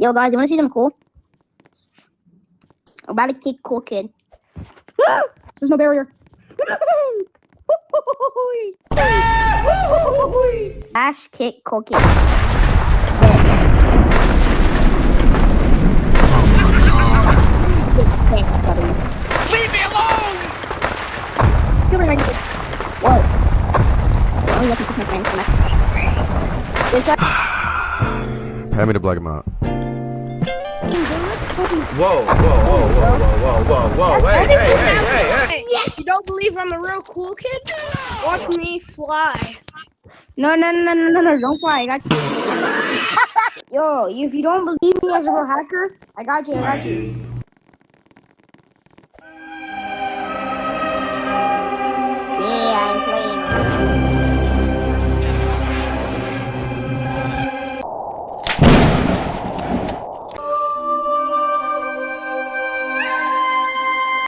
Yo, guys, you want to see something cool? I'm about to kick Cool Kid. There's no barrier. Dash kick Cool Kid. Leave me alone! Whoa. Oh, you have to pick my friends. Pay me to black him out. Whoa, hey, hey. Yes! You don't believe I'm a real cool kid? Watch me fly. No, don't fly. I got you. Yo, if you don't believe me as a real hacker, I got you.